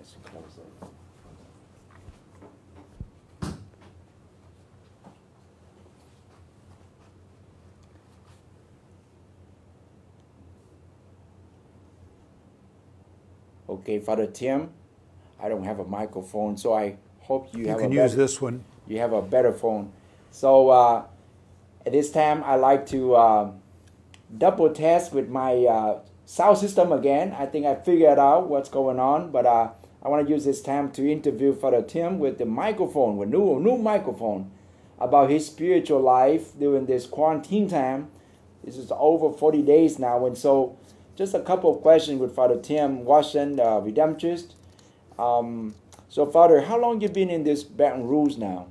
Let's close it. Okay, Father Tim, I don't have a microphone, so I hope you have can use this one. You have a better phone. So at this time, I like to double test with my sound system again. I think I figured out what's going on, but I want to use this time to interview Father Tim with the microphone, with new microphone, about his spiritual life during this quarantine time. This is over 40 days now, and so just a couple of questions with Father Tim Washington, Redemptorist. So, Father, how long you been in this Baton Rouge now?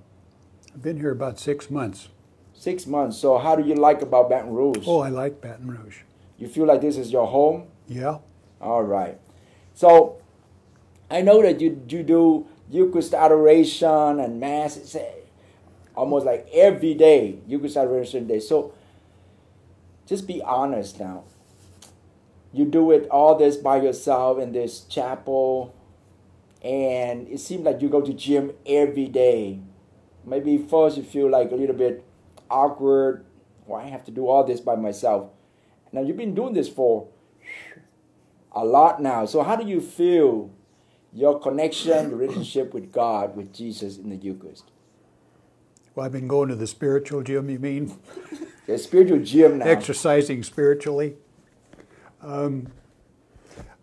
I've been here about 6 months. 6 months. So, how do you like about Baton Rouge? Oh, I like Baton Rouge. You feel like this is your home? Yeah. All right. So, I know that you do Eucharist adoration and Mass. It's almost like every day, Eucharist adoration day. So, just be honest now. You do it all this by yourself in this chapel, and it seems like you go to gym every day. Maybe first you feel like a little bit awkward. Why I have to do all this by myself? Now you've been doing this for a lot now. So how do you feel your connection, your relationship with God, with Jesus in the Eucharist? Well, I've been going to the spiritual gym, you mean? The spiritual gym now. Exercising spiritually.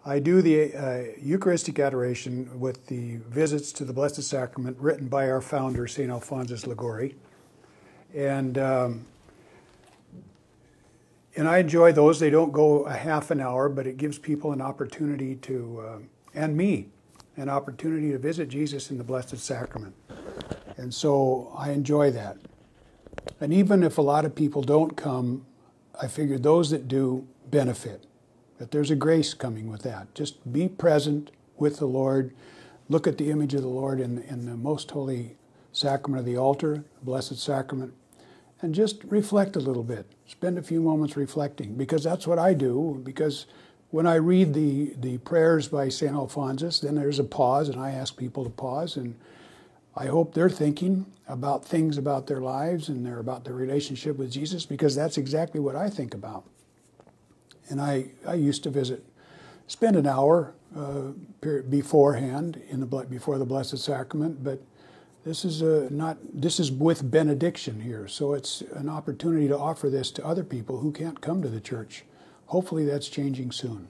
I do the Eucharistic adoration with the visits to the Blessed Sacrament written by our founder, St. Alphonsus Liguori. And I enjoy those. They don't go a half an hour, but it gives people an opportunity to, and me, an opportunity to visit Jesus in the Blessed Sacrament. And so I enjoy that. And even if a lot of people don't come, I figure those that do benefit. That there's a grace coming with that. Just be present with the Lord. Look at the image of the Lord in the most holy sacrament of the altar, the Blessed Sacrament, and just reflect a little bit. Spend a few moments reflecting, because that's what I do. Because when I read the prayers by St. Alphonsus, then there's a pause, and I ask people to pause, and I hope they're thinking about things about their lives and about their relationship with Jesus, because that's exactly what I think about. And I used to spend an hour beforehand before the Blessed Sacrament, but this is with benediction here, so it's an opportunity to offer this to other people who can't come to the church. Hopefully that's changing soon.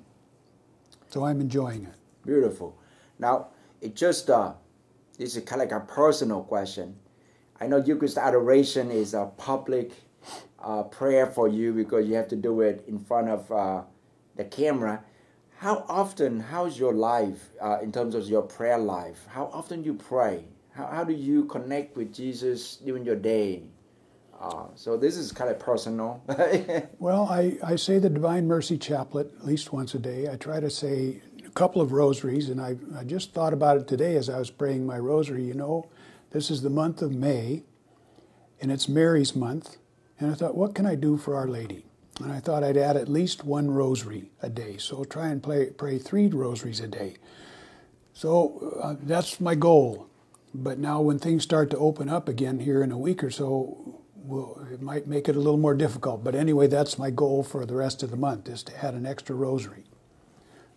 So I'm enjoying it. Beautiful. Now, it just this is kind of like a personal question. I know Eucharist adoration is a public prayer for you because you have to do it in front of the camera. How's your life in terms of your prayer life? How often you pray? How do you connect with Jesus during your day? So this is kind of personal. Well, I say the Divine Mercy Chaplet at least once a day. I try to say a couple of rosaries, and I just thought about it today as I was praying my rosary. You know, this is the month of May, and it's Mary's month. And I thought, what can I do for Our Lady? And I thought I'd add at least one rosary a day. So try and pray 3 rosaries a day. So that's my goal. But now when things start to open up again here in a week or so, it might make it a little more difficult. But anyway, that's my goal for the rest of the month, is to add an extra rosary.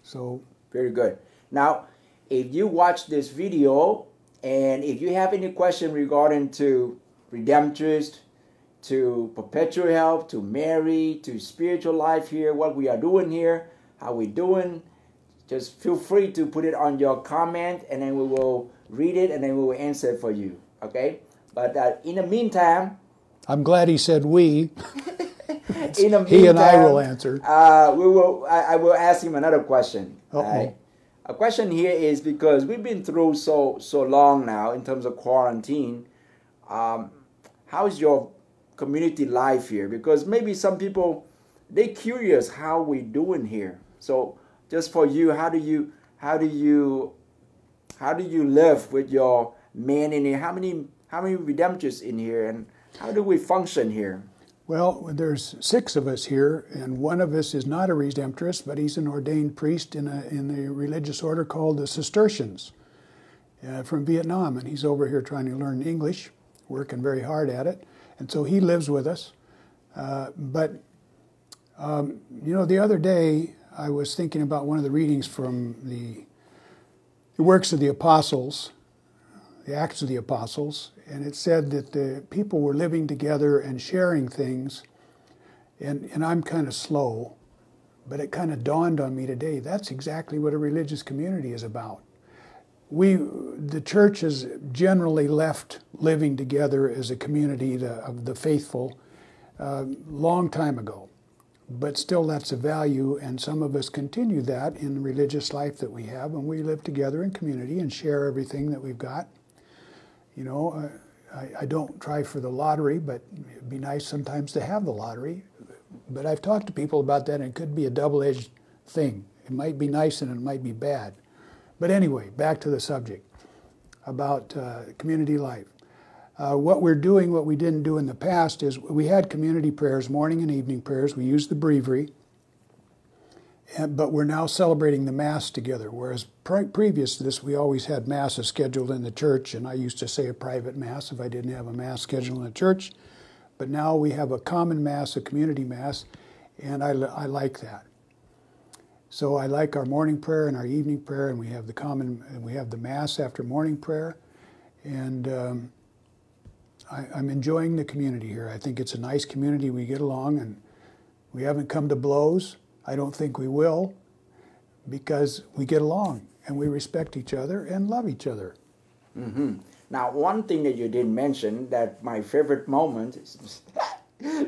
So very good. Now, if you watch this video, and if you have any question regarding to Redemptorist, to perpetual help, to Mary, to spiritual life here, what we are doing here, how we doing, just feel free to put it on your comment, and then we will read it, and then we will answer it for you. Okay? But in the meantime, I'm glad he said we. In the meantime, he and I will answer. I will ask him another question. Right? A question here is, because we've been through so long now in terms of quarantine. How's your community life here? Because maybe some people, they're curious how we doing here. So just for you, how do you live with your men in here? How many Redemptorists in here, and how do we function here? Well, there's 6 of us here, and one of us is not a Redemptorist, but he's an ordained priest in a religious order called the Cistercians from Vietnam, and he's over here trying to learn English, working very hard at it, and so he lives with us. But the other day I was thinking about one of the readings from the Works of the Apostles, the Acts of the Apostles, and it said that the people were living together and sharing things, and I'm kind of slow, but it kind of dawned on me today, that's exactly what a religious community is about. The church has generally left living together as a community of the faithful long time ago, but still that's a value, and some of us continue that in the religious life that we have, and we live together in community and share everything that we've got. I don't try for the lottery, but it'd be nice sometimes to have the lottery. But I've talked to people about that, and it could be a double-edged thing. It might be nice and it might be bad. But anyway, back to the subject about community life. What we're doing, what we didn't do in the past, is we had community prayers, morning and evening prayers. We used the breviary. But we're now celebrating the Mass together, whereas previous to this, we always had Masses scheduled in the church, and I used to say a private Mass if I didn't have a Mass scheduled in the church. But now we have a common Mass, a community Mass, and I like that. So I like our morning prayer and our evening prayer, and we have the Mass after morning prayer, and I'm enjoying the community here. I think it's a nice community. We get along, and we haven't come to blows. I don't think we will, because we get along and we respect each other and love each other. Mm-hmm. Now, one thing that you didn't mention, that my favorite moment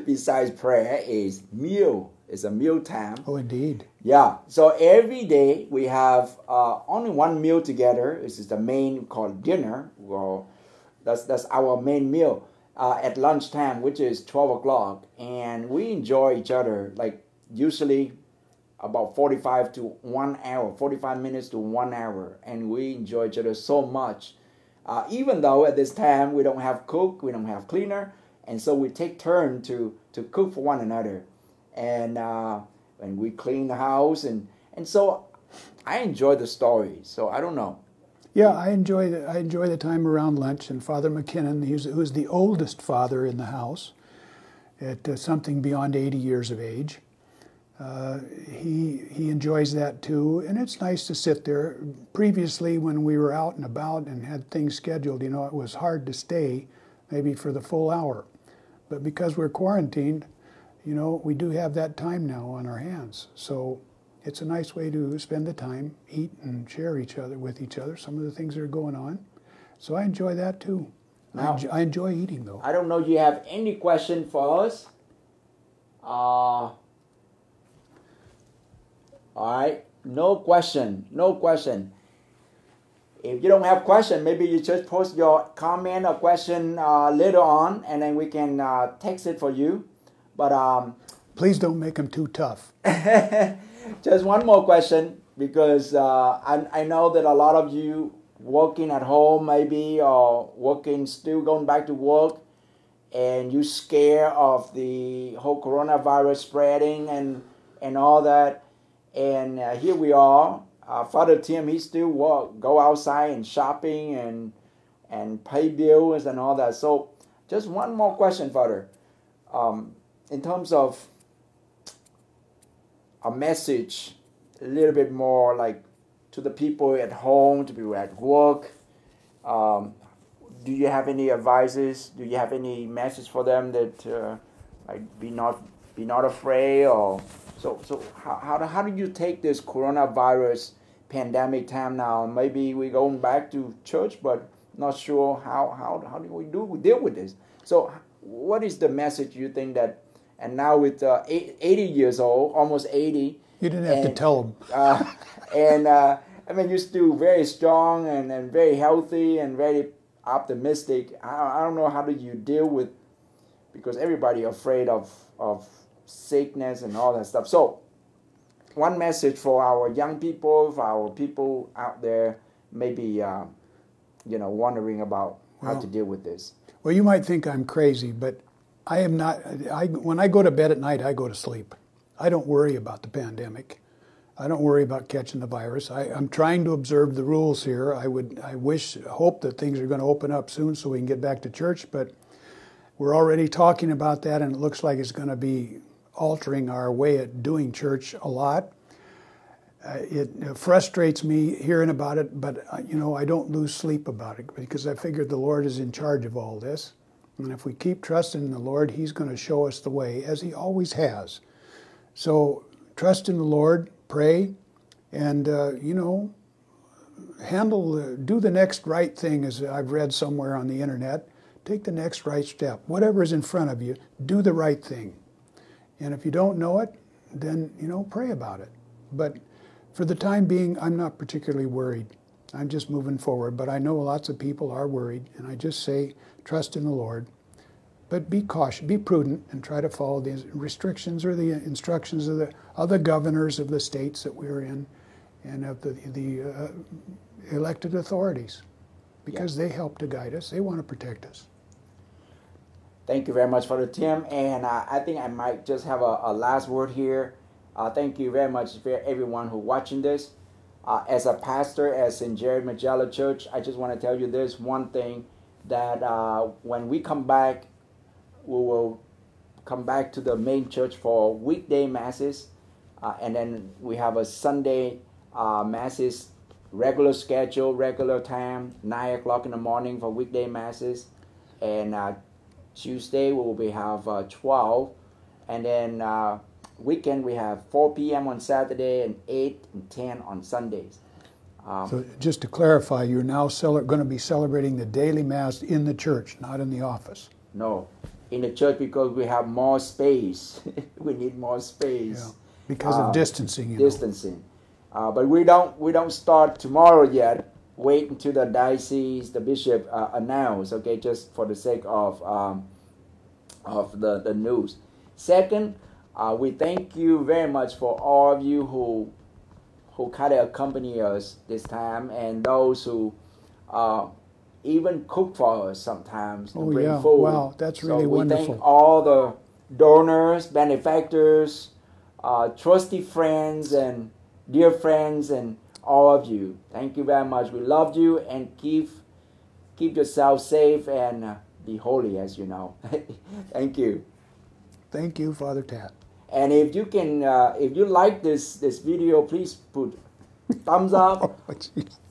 besides prayer is meal. It's a meal time. Oh, indeed. Yeah. So every day we have only one meal together. This is the main called dinner. Well, that's our main meal at lunchtime, which is 12 o'clock, and we enjoy each other like usually about 45 minutes to 1 hour, and we enjoy each other so much. Even though at this time we don't have cook, we don't have cleaner, and so we take turn to cook for one another, and we clean the house, and so I enjoy the story. So I don't know. Yeah, I enjoy the time around lunch, and Father McKinnon, who's the oldest father in the house, at something beyond 80 years of age. He enjoys that too, and it's nice to sit there. Previously, when we were out and about and had things scheduled, it was hard to stay maybe for the full hour. But because we're quarantined, we do have that time now on our hands. So it's a nice way to spend the time, eat and share with each other some of the things that are going on. So I enjoy that too. Now, I enjoy eating though. I don't know, do you have any question for us? All right, no question. If you don't have question, maybe you just post your comment or question later on, and then we can text it for you. But please don't make them too tough. Just one more question, because I know that a lot of you working at home maybe, or still going back to work, and you scared of the whole coronavirus spreading and all that. And here we are. Father Tim, he still go outside and shopping and pay bills and all that. So just one more question, Father. In terms of a message, a little bit more like to the people at home, to people at work, do you have any advices? Do you have any message for them that like be not afraid, or so how do you take this coronavirus pandemic time now? Maybe we're going back to church, but not sure how do we deal with this. So what is the message you think that, and now with 80 years old, almost 80. You didn't have to tell them. I mean, you're still very strong and very healthy and very optimistic. I don't know, how do you deal with, because everybody afraid of sickness and all that stuff. So one message for our young people, for our people out there, maybe wondering about how to deal with this. Well, you might think I'm crazy, but I am not. When I go to bed at night, I go to sleep. I don't worry about the pandemic. I don't worry about catching the virus. I'm trying to observe the rules here. I hope that things are going to open up soon so we can get back to church. But we're already talking about that, and it looks like it's going to be altering our way at doing church a lot. It frustrates me hearing about it, but I don't lose sleep about it because I figure the Lord is in charge of all this. And if we keep trusting in the Lord, He's going to show us the way, as He always has. So trust in the Lord, pray, and do the next right thing, as I've read somewhere on the internet. Take the next right step. Whatever is in front of you, do the right thing. And if you don't know it, then pray about it. But for the time being, I'm not particularly worried. I'm just moving forward. But I know lots of people are worried, and I just say, trust in the Lord. But be cautious, be prudent, and try to follow the restrictions or the instructions of the other governors of the states that we're in, and of the elected authorities, because they help to guide us. They want to protect us. Thank you very much, Father Tim. And I think I might just have a last word here. Thank you very much for everyone who's watching this. As a pastor at St. Jared Magella Church, I just want to tell you this one thing, that when we come back, we will come back to the main church for weekday masses, and then we have a Sunday masses, regular schedule, regular time, 9 o'clock in the morning for weekday masses, and Tuesday we will have 12, and then weekend we have 4 p.m. on Saturday and 8 and 10 on Sundays. So just to clarify, you're now going to be celebrating the daily Mass in the church, not in the office. No, in the church, because we have more space. We need more space. Yeah, because of distancing. Distancing. But we don't start tomorrow yet. Wait until the diocese, the bishop announce. Okay, just for the sake of the news. Second, we thank you very much for all of you who kind of accompany us this time, and those who even cook for us sometimes to bring food. Wow, that's really wonderful. We thank all the donors, benefactors, trusty friends, and dear friends, and all of you. Thank you very much. We love you, and keep yourself safe and be holy, as you know. Thank you. Thank you, Father Tat. And if you can, if you like this video, please put thumbs up,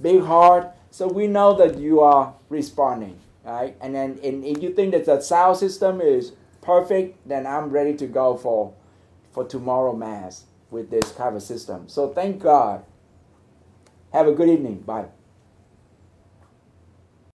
big heart, so we know that you are responding, right? And then, if you think that the sound system is perfect, then I'm ready to go for tomorrow Mass with this kind of system. So thank God. Have a good evening. Bye.